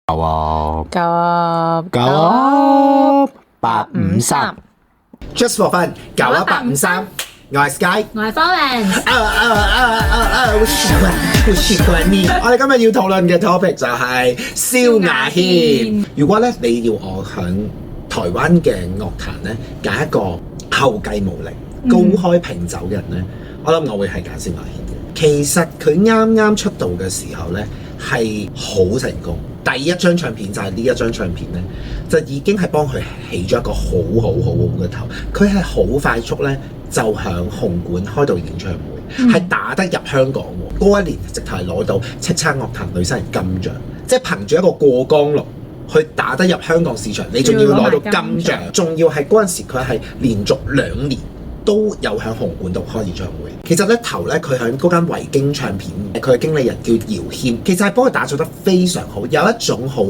9 853 Just for fun 91853我係 Sky， 我係 Florence。好喜歡你。我哋今日要討論嘅 topic 就係蕭亞軒。如果咧你要我響台灣嘅樂壇咧揀一個後繼無力、高開平走嘅人咧，我諗我會係揀蕭亞軒嘅。其實佢啱啱出道嘅時候咧係好成功，第一張唱片就係呢一張唱片咧，就已經係幫佢起咗一個好嘅頭。佢係好快速咧。就響紅館開到演唱會，係打得入香港喎。嗰一年直頭係攞到叱咤樂壇女新人金獎，即係憑住一個過江龍去打得入香港市場，你仲要攞到金獎，仲要係嗰陣時佢係連續2年都有響紅館度開演唱會。其實咧頭咧佢響嗰間維京唱片，佢嘅經理人叫姚謙，其實係幫佢打造得非常好，有一種好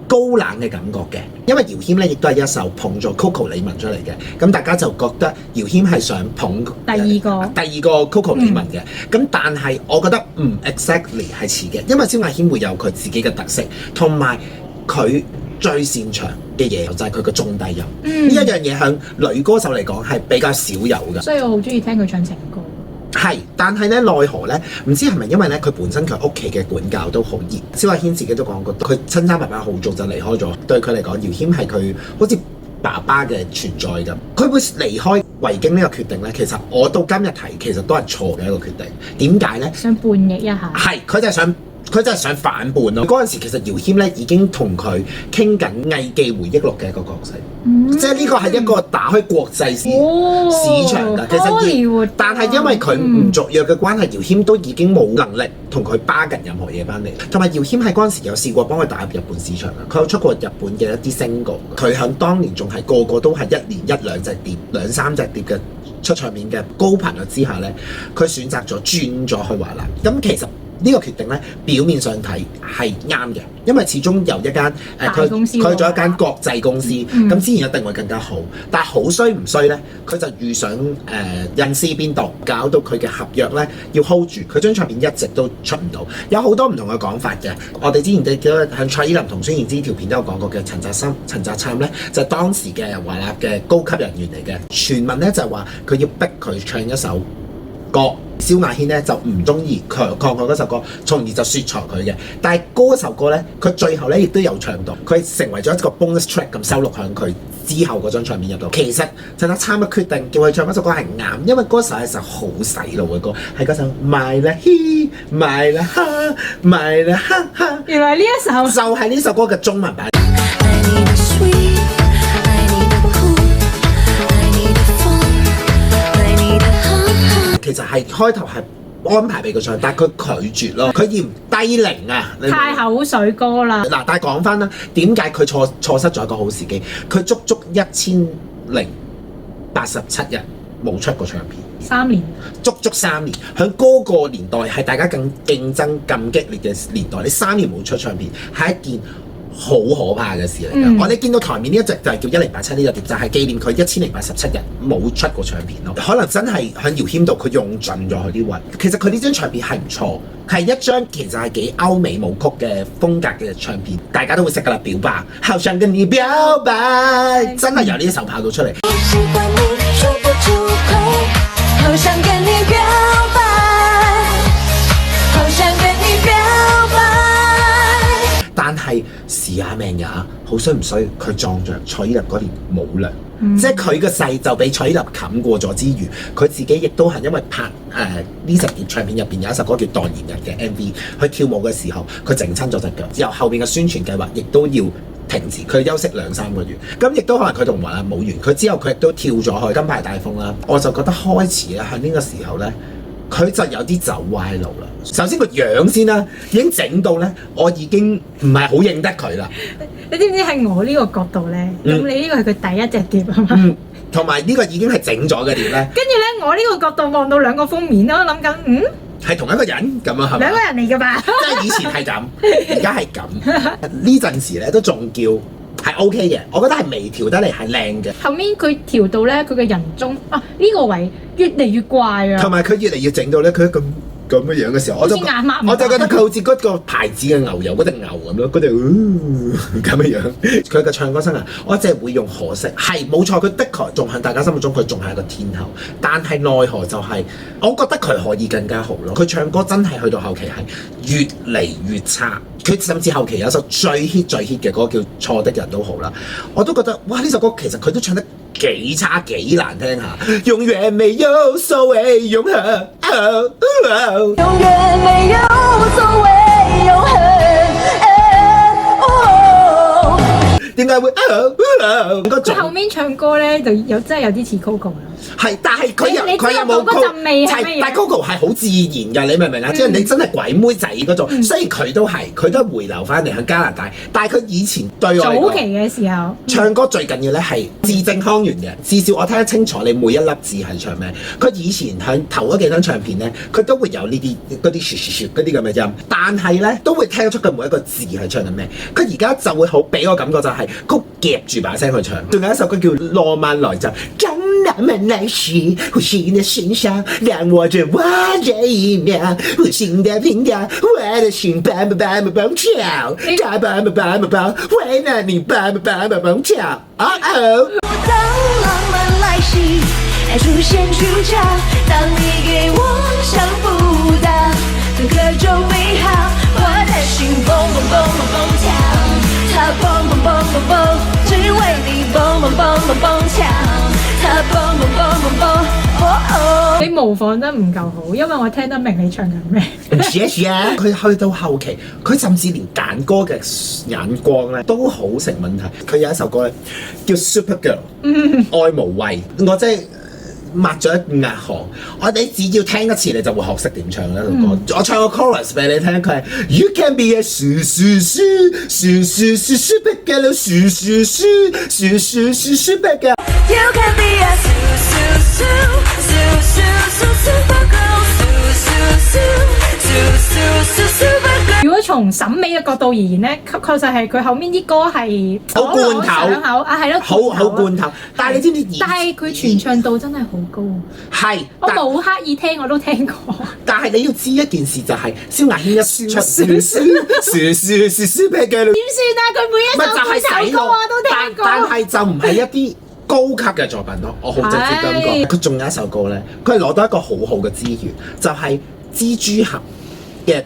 高冷嘅感覺嘅，因為姚謙咧亦都係一手捧咗 Coco 李玟出嚟嘅，咁大家就覺得姚謙係想捧第二個 Coco 李玟嘅，咁但係我覺得唔 exactly 係似嘅，因為蕭亞軒會有佢自己嘅特色，同埋佢最擅長嘅嘢就係佢嘅中低音，呢一樣嘢響女歌手嚟講係比較少有嘅，所以我好中意聽佢唱情歌。係，但係咧奈何咧，唔知係咪因為咧佢本身佢屋企嘅管教都好嚴。蕭亞軒自己都講過，佢親生爸爸好早就離開咗，對佢嚟講，姚謙係佢好似爸爸嘅存在咁。佢會離開維京呢個決定咧，其實我到今日睇其實都係錯嘅一個決定。點解咧？想叛逆一下。係，佢就係想反叛咯。嗰陣時其實姚謙咧已經同佢傾緊《藝伎回憶錄》嘅一個角色，即係呢個係一個打開國際市場㗎。其實但係因為佢唔續約嘅關係，姚謙都已經冇能力同佢巴緊任何嘢翻嚟。同埋姚謙喺嗰陣時有試過幫佢打入日本市場㗎，佢有出過日本嘅一啲 single。佢響當年仲係個個都係1年1-2隻碟、2-3隻碟嘅出唱片嘅高頻率之下咧，佢選擇咗轉咗去華納。咁其實呢個決定咧，表面上睇係啱嘅，因為始終由一間佢去咗一間國際公司，咁自然一定會更加好。但係好衰唔衰咧？佢就遇上人事變動，搞到佢嘅合約咧要 hold 住，佢張唱片一直都出唔到。有好多唔同嘅講法嘅。我哋之前記得向蔡依林同孫燕姿條片都有講過嘅，陳澤參咧就係當時嘅華納嘅高級人員嚟嘅。傳聞咧就係話佢要逼佢唱一首歌，蕭亞軒咧就唔中意抗拒嗰首歌，從而就雪藏佢嘅。但係嗰首歌咧，佢最後咧亦都有唱到，佢成為咗一個 bonus track 咁收錄響佢之後嗰張唱片入度。其實陳德參嘅決定叫佢唱嗰首歌係啱，因為嗰首係一首好洗腦嘅歌，係嗰首賣啦嘻賣啦哈賣啦哈哈。原來呢一首就係呢首歌嘅中文版。其實係開頭係安排俾佢唱，但係佢拒絕咯，佢嫌低齡啊，太口水歌啦。嗱，但係講翻啦，點解佢錯失咗一個好時機？佢足1087日冇出過唱片，3年，足3年。喺嗰個年代係大家更競爭咁激烈嘅年代，你3年冇出唱片係一件好可怕嘅事嚟㗎。我哋見到台面呢一隻就係叫1087呢個碟，就係紀念佢1087日冇出過唱片咯。可能真係喺姚謙度佢用盡咗佢啲運。其實佢呢張唱片係唔錯，係一張其實係幾歐美舞曲嘅風格嘅唱片，大家都會識㗎啦。表白，好想跟你表白，真係由呢一首跑到出嚟。好想跟你表白，好想跟你表白。但係時也命也，好衰唔衰？佢撞着蔡依林嗰年冇糧，即係佢個勢就俾蔡依林冚過咗之餘，佢自己亦都係因為拍呢隻碟唱片入邊有一首歌叫《代言人》嘅 MV， 佢跳舞嘅時候佢整親咗隻腳，之後後邊嘅宣傳計劃亦都要停止，佢休息2-3個月，咁亦都可能佢同華納冇完，佢之後佢亦都跳咗去金牌大風啦。我就覺得開始咧喺呢個時候咧，佢就有啲走歪路啦。首先個樣先啦，已經整到咧，我已經唔係好認得佢啦。你知唔知係我呢個角度咧？咁你呢個係佢第一隻碟啊嘛？同埋呢個已經係整咗嘅碟咧。跟住咧，我呢個角度望到兩個封面咯，諗緊係同一個人咁啊，係咪？兩個人嚟㗎吧？即係以前係咁，而家係咁。呢陣時咧都仲叫係 OK 嘅，我覺得係微調得嚟係靚嘅。後面佢調到咧，佢嘅人中呢個位越嚟越怪啊，同埋佢越嚟越整到咧，佢一個咁樣嘅時候，好似眼擘我就覺得佢好似嗰個牌子嘅牛油嗰隻牛咁咯，嗰隻咁樣。佢嘅唱歌生涯，我只係會用可惜，係冇錯，佢的確仲喺大家心目中佢仲係一個天后，但係奈何就係、我覺得佢可以更加好咯。佢唱歌真係去到後期係越嚟越差。佢甚至後期有首最 hit 嘅嗰個叫錯的人都好啦，我都覺得哇呢首歌其實佢都唱得幾差幾難聽下，永遠沒有所謂永恆，永遠沒有所謂永恆。點解會？佢後面唱歌咧就真係有啲似 Coco 啦。係，但係佢又冇嗰陣味係乜嘢？但 Coco 係好自然㗎，你明唔明啊？即係你真係鬼妹仔嗰種，雖然佢都係回流翻嚟喺加拿大，但係佢以前對我嚟講早期嘅時候唱歌最緊要咧係字正腔圓嘅，至少我聽得清楚你每一粒字係唱咩。佢以前喺頭嗰幾張唱片咧，佢都會有呢啲嗰啲嗰啲咁嘅音，但係咧都會聽得出佢每一個字係唱緊咩。佢而家就會好俾我感覺就係佢夾住把聲去唱。仲有一首歌叫《浪漫來襲》。浪漫來襲，無形的身上讓我着我這一秒，無形的平調，我的心蹦蹦蹦蹦蹦跳，它蹦蹦蹦蹦蹦，為了你蹦蹦蹦蹦蹦跳。哦哦。當浪漫來襲，愛出現主角，當你給我想不到的各種美好，我的心蹦蹦蹦蹦蹦跳，它蹦蹦蹦蹦蹦，只為你蹦蹦蹦蹦蹦跳。你模仿得唔夠好，因為我聽得明你唱緊咩。佢去到後期，佢甚至連揀歌嘅眼光咧都好成問題。佢有一首歌咧叫 Super Girl， 愛無畏，我真係抹咗一額汗。我哋只要聽一次，你就會學識點唱呢首歌。我唱個 chorus 俾你聽，佢係 You can be a super girl， super girl。You can be a super girl， 如果從審美嘅角度而言咧，確實係佢後面啲歌係好罐頭啊，係咯，好罐頭。但係你知唔知？但係佢傳唱度真係好高。係，我冇刻意聽，我都聽過。但係你要知一件事就係，蕭亞軒一出super girl， 點算啊？佢每一首歌我都聽過。但係就唔係一啲高級嘅作品咯，我好直接咁講。佢仲有一首歌咧，佢係攞到一個好好嘅資源，就係、是、蜘蛛俠嘅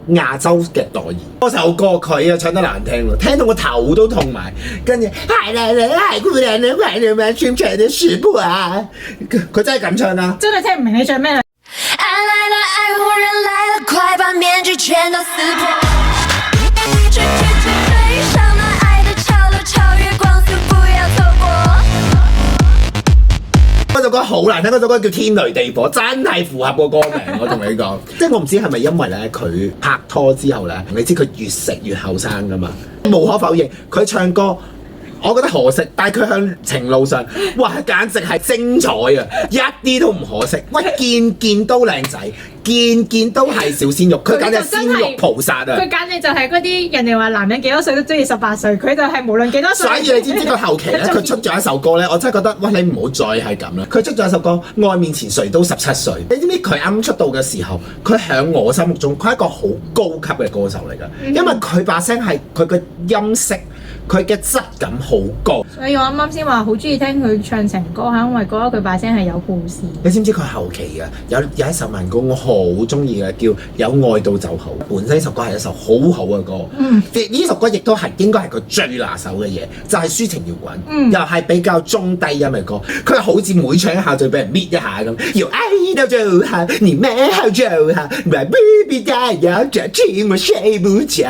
亞洲嘅代言。嗰首歌佢啊唱得難聽咯，聽到個頭都痛埋。跟住海南人、海姑娘人、海南人全場的食譜啊！佢真係咁唱啊！真係聽唔明你唱咩？愛來了，愛護人來了，快把面具全都撕破。嗰首歌好難聽，嗰首歌叫《天雷地火》，真係符合個歌名。我同你講，即係我唔知係咪因為咧佢拍拖之後咧，你知佢越食越後生噶嘛？無可否認，佢唱歌我覺得可惜，但係佢向情路上，哇，簡直係精彩啊！一啲都唔可惜。喂，件件都靚仔，件件都係小鮮肉，佢簡直係鮮肉菩薩啊！佢簡直就係嗰啲人哋話男人幾多歲都中意18歲，佢就係無論幾多歲。所以你知唔知佢後期咧，佢出咗一首歌咧，我真係覺得，喂，你唔好再係咁啦！佢出咗一首歌《愛面前誰都17歲》，你知唔知佢啱出道嘅時候，佢喺我心目中，佢係一個好高級嘅歌手嚟㗎，因為佢把聲係佢嘅音色。佢嘅質感好高，所以我啱啱先話好中意聽佢唱情歌，係因為覺得佢把聲係有故事。你知唔知佢後期嘅有一首慢歌我好中意嘅，叫《有愛到就好》。本身呢首歌係一首好好嘅歌，呢首歌亦都係應該係佢最拿手嘅嘢，就係、是、抒情搖滾，又係比較中低音嘅歌。佢好似每唱一下就俾人搣一下咁，要愛到就好，你咩好就好 ，My baby 加油，這天我睡不着。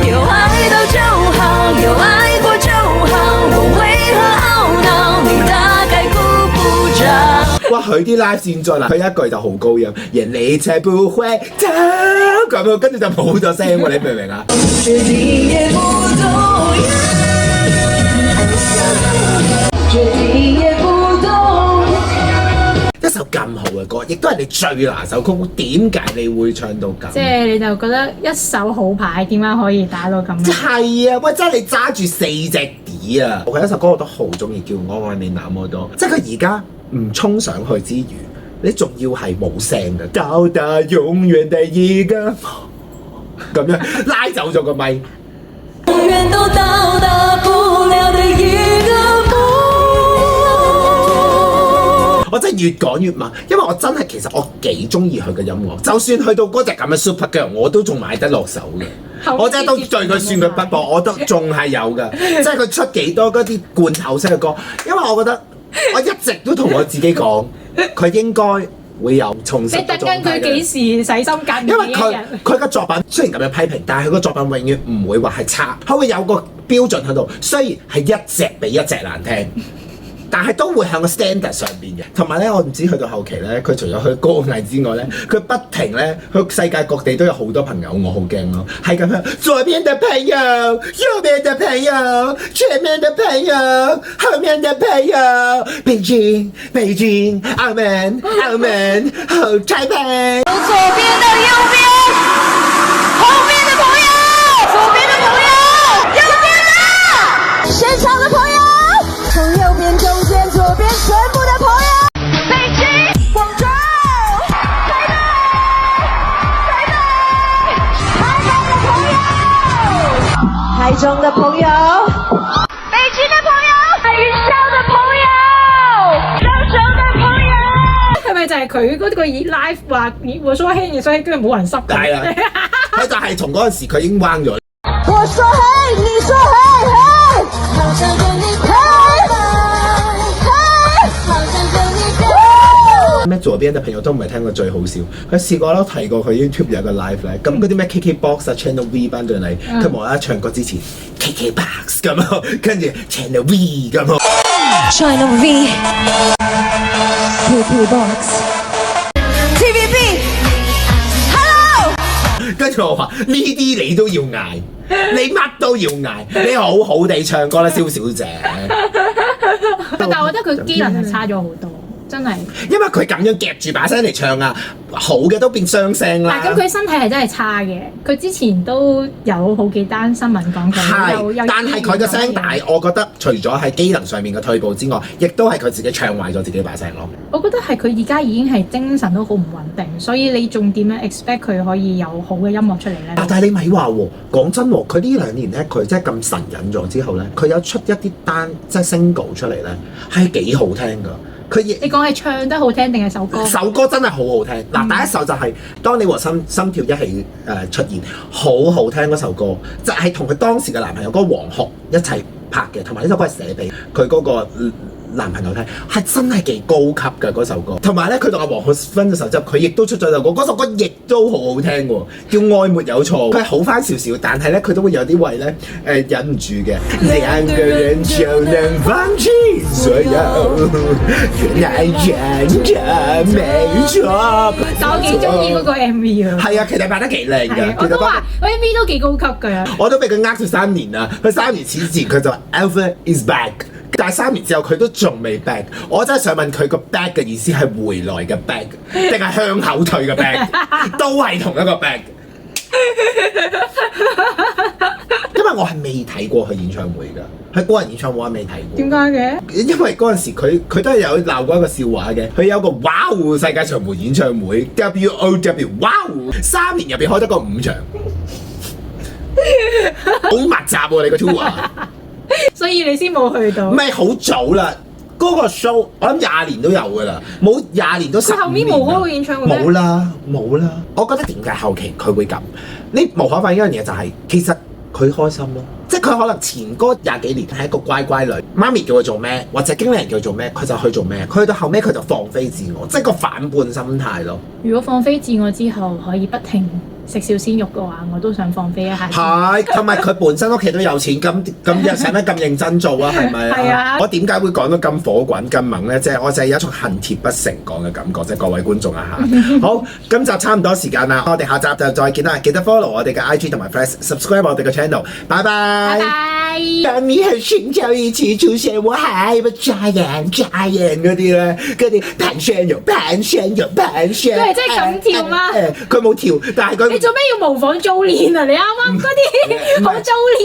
有愛到就好，有愛過就好，我為何懊惱？你大概顧不着。哇！佢啲拉線再嗱，佢一句就好高音，人你才不會走咁，跟住就冇咗聲喎，你明唔明啊？一首咁好嘅歌，亦都係你最拿手曲，點解你會唱到咁？即係你就覺得一手好牌，點解可以打到咁？係啊，喂！真係你揸住4隻碟啊！佢有一首歌我都好中意，叫《我愛你那麼多》。即係佢而家唔衝上去之餘，你仲要係冇聲嘅，到達永遠的一個咁樣拉走咗個咪。永遠都到達不了的一個夢。我真係越講越猛，因為我真係其實我幾中意佢嘅音樂，就算去到嗰隻咁嘅 Super Girl，我都仲買得落手嘅。我真係都對佢算佢不薄，我都仲係有㗎。即係佢出幾多嗰啲罐頭式嘅歌，因為我覺得我一直都同我自己講，佢應該會有重拾嘅狀態嘅。你等緊佢幾時洗心革面因為嘅一日？佢嘅作品雖然咁樣批評，但係佢個作品永遠唔會話係差，佢會有個標準喺度。雖然係一隻比一隻難聽。但係都會向個 standard 上邊嘅，同埋咧，我唔知去到後期咧，佢除咗去歌藝之外咧，佢不停咧去世界各地都有好多朋友，我好驚咯，係咁樣，左邊的朋友，右邊的朋友，前面的朋友，後面的朋友，北京，北京，澳門，澳門，後台北。左邊的右邊，後面的朋友，左邊的朋友，右邊的現場的朋友，從右邊、中間、左邊，全部的朋友。北京、廣州、台北、台中的朋友，北京的朋友，雲霄的朋友，長城的朋友。係咪就係佢嗰個 live 話我說嘿，你說嘿，跟住冇人濕㗎？係啊，佢就係從嗰陣時佢已經彎咗。我說嘿，你說嘿嘿，好想跟你嘿嘿，好想跟你嘿。咩左邊嘅朋友都唔係聽過最好笑，佢試過啦，提過佢 YouTube 有個 live 咧，咁嗰啲咩 KKBox 啊 Channel V 班對你，佢無啦啦唱歌之前 KKBox 咁啊，跟住 Channel V 咁啊 Channel V KKBox TVB Hello。跟住我話呢啲你都要嗌，你乜都要嗌，你好好地唱歌啦，蕭小姐。但係我覺得佢機能係差咗好多，真係。因為佢咁樣夾住把聲嚟唱啊，好嘅都變雙聲啦。但係咁佢身體係真係差嘅，佢之前都有好幾單新聞講佢，有但係佢嘅聲大，我覺得除咗係機能上面嘅退步之外，亦都係佢自己唱壞咗自己把聲咯。我覺得係佢而家已經係精神都好唔穩定，所以你仲點樣 expect 佢可以有好嘅音樂出嚟咧？但係你咪話喎，講真喎，佢呢2年咧，佢真係咁神隱咗之後咧，佢有出一啲單即係 single 出嚟咧，係幾好聽㗎。你講係唱得好聽定係首歌？首歌真係好好聽。嗱，第一首就係、當你和心跳一起出現，好好聽嗰首歌，就係同佢當時嘅男朋友嗰個黃學一齊拍嘅，同埋呢首歌係寫俾佢嗰個男朋友聽，係真係幾高級嘅嗰首歌。同埋咧，佢同阿黃學分咗手之後，佢亦都出咗首歌，嗰首歌亦都好好聽喎，叫《愛沒有錯》。佢係好翻少少，但係咧佢都會有啲位咧忍唔住嘅。兩個人就能放棄所有，原來忍着沒錯。但我幾中意嗰個 MV 啊！係啊，其實拍得幾靚㗎。我都話嗰 MV 都幾高級㗎。我都俾佢呃咗3年啦。佢3年之前佢就話 Alpha is back。但係3年之後佢都仲未 back，我真係想問佢個 back 嘅意思係回來嘅 back，定係向後退嘅 back，都係同一個 back。因為我係未睇過佢演唱會㗎，佢個人演唱會我係未睇過。點解嘅？因為嗰陣時佢都係有鬧過一個笑話嘅，佢有個哇世界巡迴演唱會 WOW 哇3年入邊開得個5場，好密集喎你個 tour 啊！所以你先冇去到。唔係好早啦，嗰、個 show 我諗20年都有㗎啦，冇20年都15年。後面冇嗰個演唱會咩？冇啦，冇啦。我覺得點解後期佢會咁？你無可否認一樣嘢就係、其實佢開心咯，即係佢可能前嗰20幾年係一個乖乖女，媽咪叫佢做咩，或者經理人叫佢做咩，佢就去做咩。佢去到後尾佢就放飛自我，即係個反叛心態咯。如果放飛自我之後可以不停食小鮮肉嘅話，我都想放飛一下。係，同埋佢本身屋企都有錢，咁又使乜咁認真做啊？係咪啊？係啊。我點解會講到咁火滾咁猛咧？即係我就係有一種恨鐵不成鋼嘅感覺，即係各位觀眾啊嚇。好，今集差唔多時間啦，我哋下集就再見啦！記得 follow 我哋嘅 IG 同埋 subscribe 我哋嘅 channel， 拜拜。拜拜。當你和尋找一起出現，我還不眨眼嗰啲咧，嗰啲盤旋又盤旋又盤旋。佢係真係咁跳嗎？佢冇跳，但係佢。你做咩要模仿 Jolin 啊？你啱啱嗰啲好 Jolin。